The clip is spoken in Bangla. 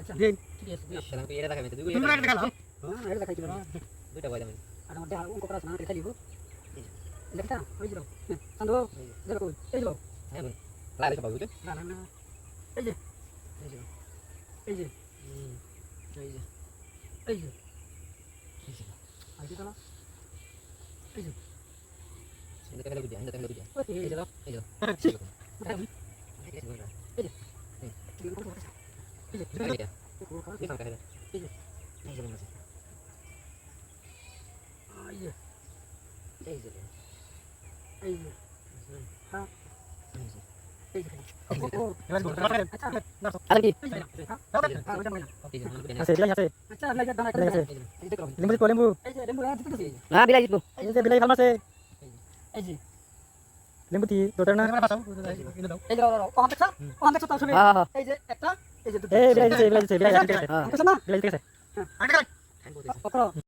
আচ্ছা দিন ঠিক আছে সেলাম কই এরা দেখাবে তো দুই এটা দেখালো হ্যাঁ এটা দেখাই দিলাম দুইটা বয় দাম আর আমার দেখাও কোন কোরা না দেখাই দিব দেখটা ওই যে সান্দো দেখো এই যে হ্যাঁ লাইলে পাবো বুঝছো না না এই যে এই যে এই যে এই যে এই যে চলো এই যে এটা কেন বুঝি এটা কেন বুঝি এই যে এই যে লেম্বু তি দুটো না এই যে ওখান দেখছো তাও শুনে এই যে একটা এই যে দুটো এই বিলাইছে হ্যাঁ দেখছো না বিলাইছে হ্যাঁ